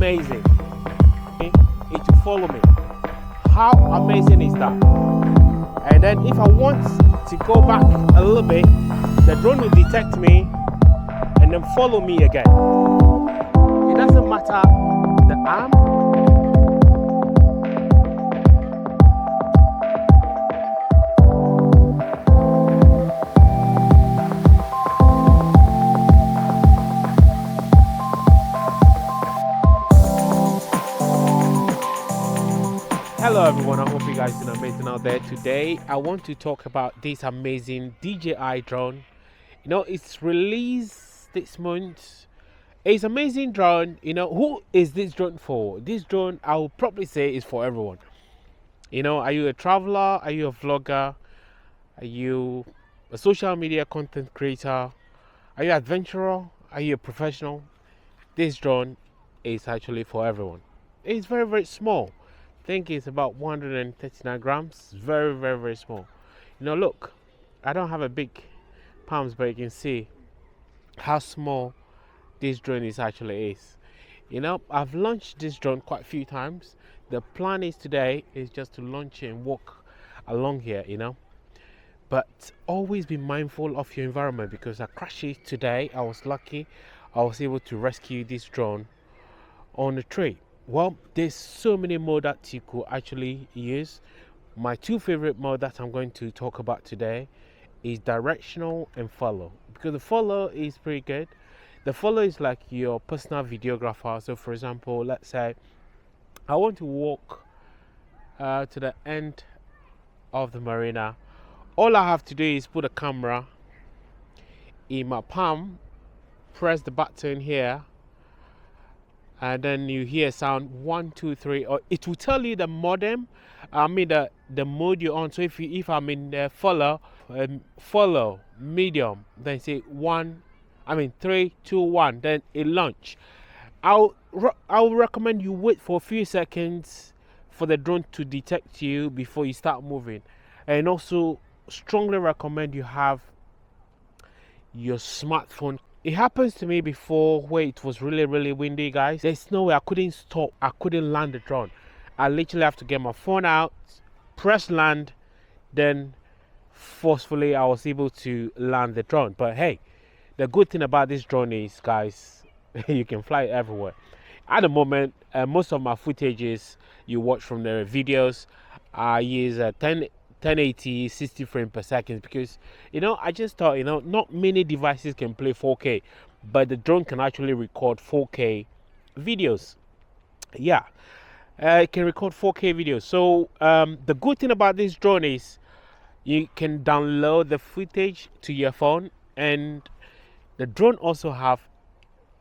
amazing. It to follow me. How amazing is that? And then if I want to go back a little bit, the drone will detect me and then follow me again. It doesn't matter the arm. Hello everyone, I hope you guys are doing amazing out there. Today I want to talk about this amazing DJI drone. You know, it's released this month. It's amazing drone. You know, who is this drone for? This drone, I will probably say, is for everyone. You know, are you a traveler? Are you a vlogger? Are you a social media content creator? Are you an adventurer? Are you a professional? This drone is actually for everyone. It's very, very small. I think it's about 139 grams. Very, very, very small. You know, look, I don't have a big palms, but you can see how small this drone actually is. You know, I've launched this drone quite a few times. The plan is today is just to launch it and walk along here, you know. But always be mindful of your environment, because I crashed it today. I was lucky. I was able to rescue this drone on a tree. Well, there's so many modes that you could actually use. My two favorite modes that I'm going to talk about today is directional and follow, because the follow is pretty good. The follow is like your personal videographer. So for example, let's say I want to walk to the end of the marina. All I have to do is put a camera in my palm, press the button here, and then you hear sound 1, 2, 3, or it will tell you the modem. I mean the mode you're on. So if I'm in the follow medium, then say 3, 2, 1, then it launch. I'll recommend you wait for a few seconds for the drone to detect you before you start moving, and also strongly recommend you have your smartphone. It happens to me before where it was really, really windy, guys. There's no way I couldn't stop. I couldn't land the drone. I literally have to get my phone out, press land, then forcefully I was able to land the drone. But hey, the good thing about this drone is, guys, you can fly it everywhere. At the moment, most of my footages you watch from the videos, I use 1080 60 frames per second, because you know, I just thought, you know, not many devices can play 4K, but the drone can actually record 4K videos. Yeah, it can record 4K videos. So the good thing about this drone is you can download the footage to your phone, and the drone also have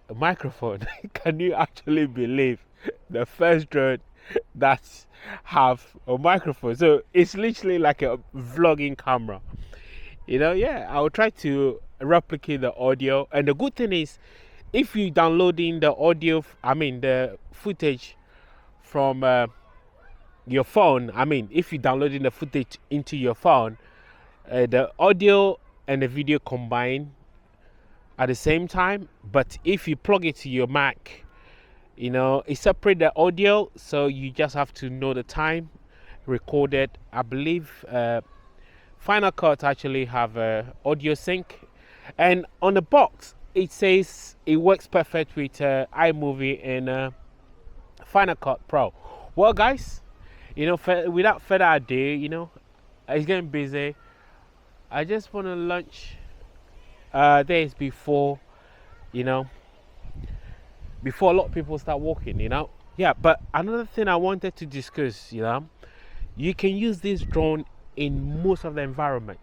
a microphone. Can you actually believe the first drone that have a microphone? So it's literally like a vlogging camera, you know. Yeah, I'll try to replicate the audio. And the good thing is, if you downloading the audio, the footage from your phone, if you downloading the footage into your phone, the audio and the video combine at the same time. But if you plug it to your Mac, you know, it separates the audio, so you just have to know the time recorded. I believe Final Cut actually have audio sync, and on the box it says it works perfect with iMovie and Final Cut Pro. Well, guys, you know, without further ado, you know, it's getting busy. I just want to launch this before, you know, before a lot of people start walking, you know. Yeah, but another thing I wanted to discuss, you know, you can use this drone in most of the environment.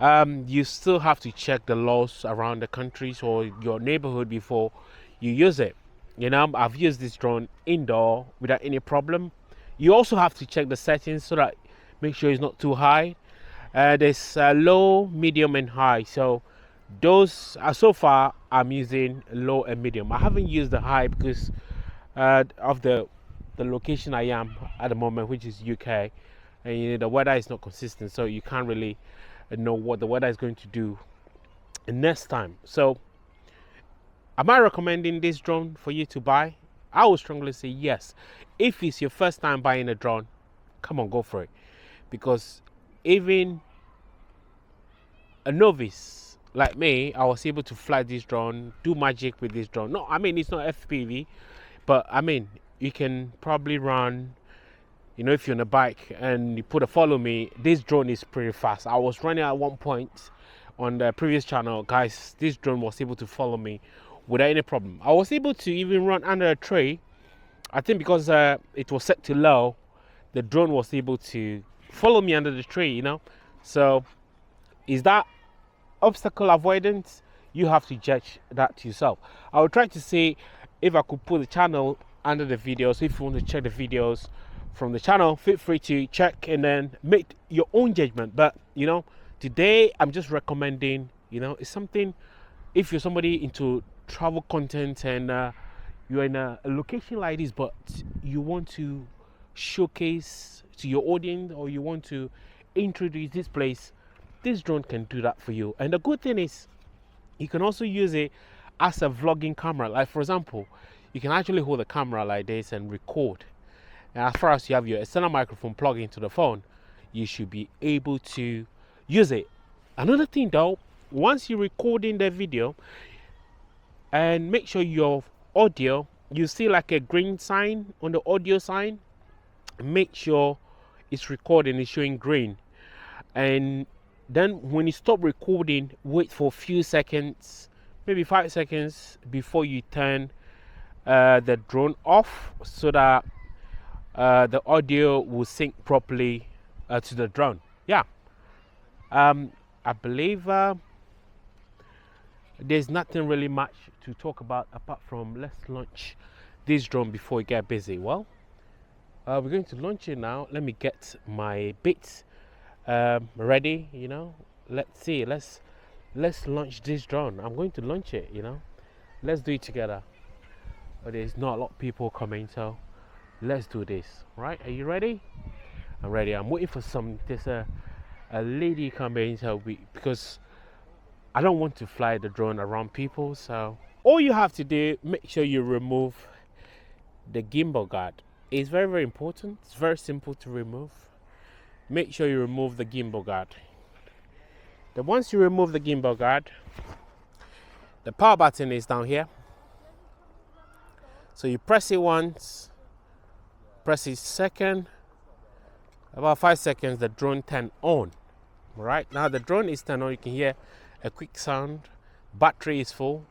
You still have to check the laws around the countries or your neighborhood before you use it. You know, I've used this drone indoor without any problem. You also have to check the settings so that make sure it's not too high. There's low, medium, and high. So those so far I'm using low and medium. I haven't used the high because of the location I am at the moment, which is UK, and you know, the weather is not consistent, so you can't really know what the weather is going to do next time. So am I recommending this drone for you to buy? I would strongly say yes. If it's your first time buying a drone, come on, go for it. Because even a novice like me, I was able to fly this drone, do magic with this drone. No, I mean, it's not FPV, but I mean, you can probably run, you know, if you're on a bike and you put a follow me, this drone is pretty fast. I was running at one point on the previous channel, guys. This drone was able to follow me without any problem. I was able to even run under a tree. I think because it was set to low, the drone was able to follow me under the tree, you know. So is that obstacle avoidance? You have to judge that yourself. I will try to see if I could put the channel under the video. So if you want to check the videos from the channel, feel free to check and then make your own judgment. But you know, today I'm just recommending, you know, it's something, if you're somebody into travel content and you're in a location like this, but you want to showcase to your audience, or you want to introduce this place, this drone can do that for you. And the good thing is, you can also use it as a vlogging camera. Like for example, you can actually hold a camera like this and record. And as far as you have your external microphone plugged into the phone, you should be able to use it. Another thing though, once you're recording the video, and make sure your audio, you see like a green sign on the audio sign, make sure it's recording, it's showing green. And then when you stop recording, wait for a few seconds, maybe 5 seconds before you turn the drone off, so that the audio will sync properly to the drone. Yeah, I believe there's nothing really much to talk about apart from let's launch this drone before we get busy. Well, we're going to launch it now. Let me get my bits ready, you know. Let's see, let's launch this drone. I'm going to launch it, you know. Let's do it together. But there's not a lot of people coming, so let's do this. Right, are you ready? I'm ready. I'm waiting for there's a lady coming, so because I don't want to fly the drone around people. So all you have to do, make sure you remove the gimbal guard. It's very, very important. It's very simple to remove. Make sure you remove the gimbal guard. Then once you remove the gimbal guard, the power button is down here. So you press it once, press it second, about 5 seconds, the drone turn on. Right now the drone is turned on. You can hear a quick sound. Battery is full.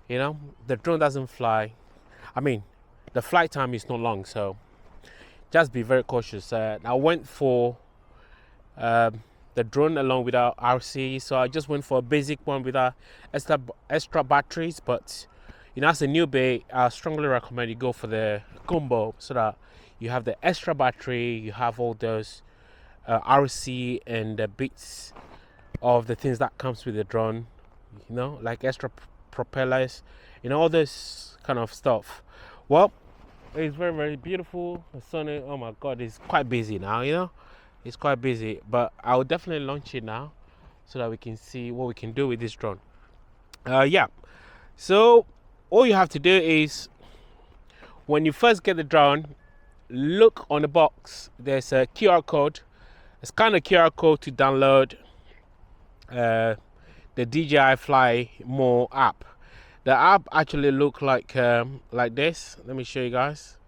You know, the drone doesn't fly. I mean, the flight time is not long, so just be very cautious. I went for the drone along with our RC, so I just went for a basic one with our extra batteries. But you know, as a newbie, I strongly recommend you go for the combo, so that you have the extra battery, you have all those RC and the bits of the things that comes with the drone, you know, like extra propellers, you know, all this kind of stuff. Well, it's very, very beautiful. The sun, oh my god, it's quite busy now, you know, it's quite busy, but I will definitely launch it now so that we can see what we can do with this drone. Yeah, so all you have to do is, when you first get the drone, look on the box. There's a QR code. Scan the QR code to download the DJI Fly More app. The app actually look like this. Let me show you guys.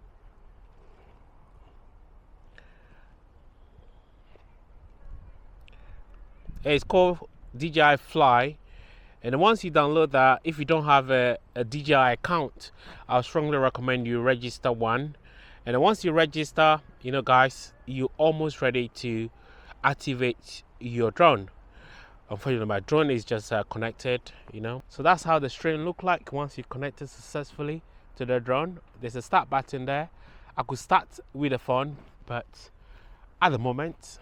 It's called DJI Fly, and once you download that, if you don't have a DJI account, I strongly recommend you register one. And then once you register, you know guys, you're almost ready to activate your drone. Unfortunately, my drone is just connected, you know. So that's how the stream look like once you connected successfully to the drone. There's a start button there. I could start with the phone, but at the moment,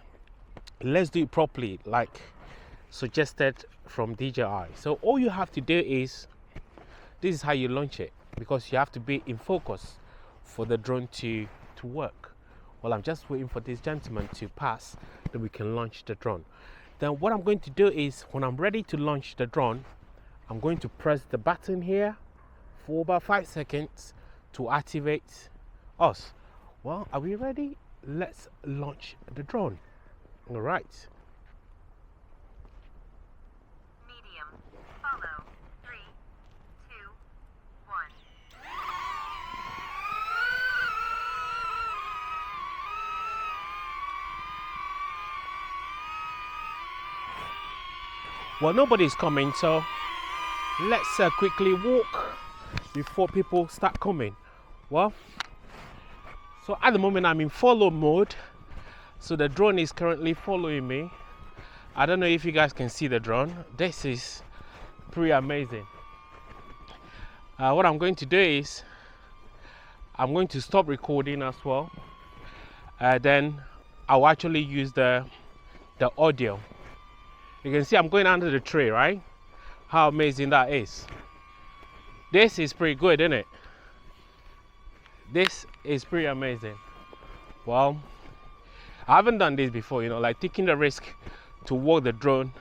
let's do it properly, like suggested from DJI. So all you have to do is, this is how you launch it, because you have to be in focus for the drone to work. Well, I'm just waiting for this gentleman to pass, then we can launch the drone. Then what I'm going to do is, when I'm ready to launch the drone, I'm going to press the button here for about 5 seconds to activate us. Well, are we ready? Let's launch the drone. All right. Medium. Follow. 3, 2, 1. Well, nobody's coming, so let's quickly walk before people start coming. Well, so at the moment I'm in follow mode, so the drone is currently following me. I don't know if you guys can see the drone. This is pretty amazing. What I'm going to do is I'm going to stop recording as well. Then I'll actually use the audio. You can see I'm going under the tree, right? How amazing that is. This is pretty good, isn't it? This is pretty amazing. Well, I haven't done this before, you know, like taking the risk to walk the drone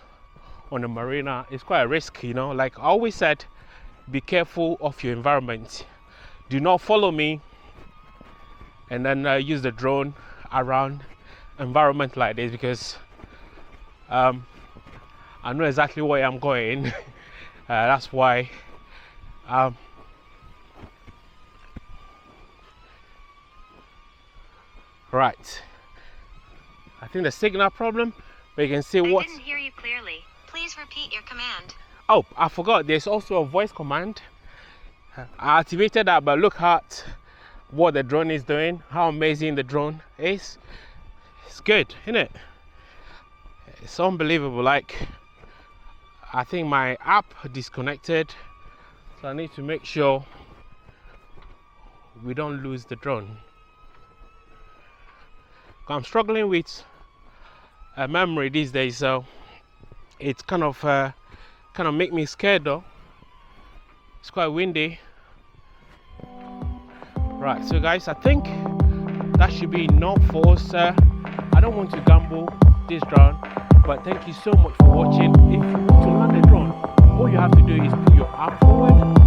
on the marina is quite a risk, you know. Like I always said, be careful of your environment. Do not follow me and then use the drone around environment like this, because I know exactly where I'm going. That's why right. I think the signal problem, but you can see what. I didn't hear you clearly. Please repeat your command. Oh, I forgot. There's also a voice command. I activated that, but look at what the drone is doing. How amazing the drone is. It's good, isn't it? It's unbelievable. Like, I think my app disconnected, so I need to make sure we don't lose the drone. I'm struggling with memory these days, so it's kind of make me scared though. It's quite windy. Right, so guys, I think that should be enough for us. I don't want to gamble this drone, but thank you so much for watching. If you want to land a drone, all you have to do is put your arm forward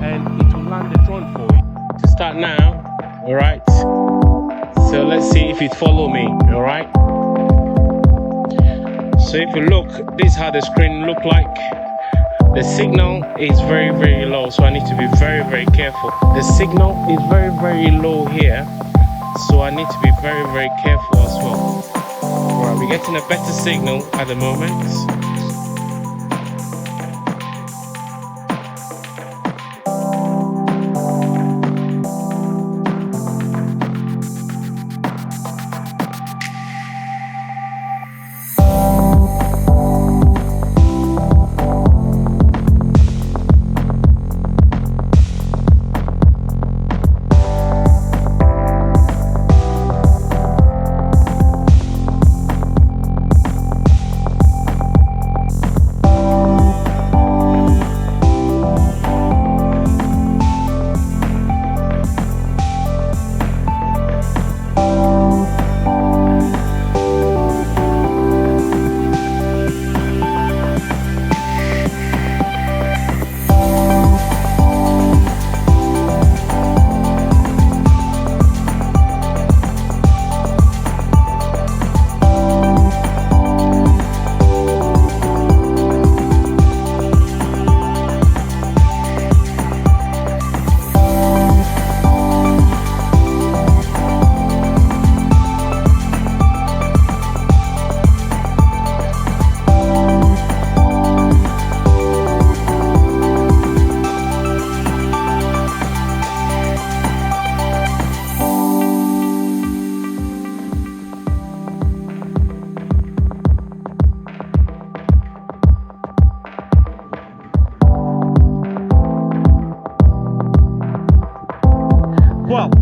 and it will land the drone for you. To start now, all right. So let's see if it follow me, all right. So if you look, this is how the screen look like. The signal is very, very low, so I need to be very, very careful. The signal is very, very low here, so I need to be very, very careful as well. All right, we're getting a better signal at the moment.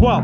Well,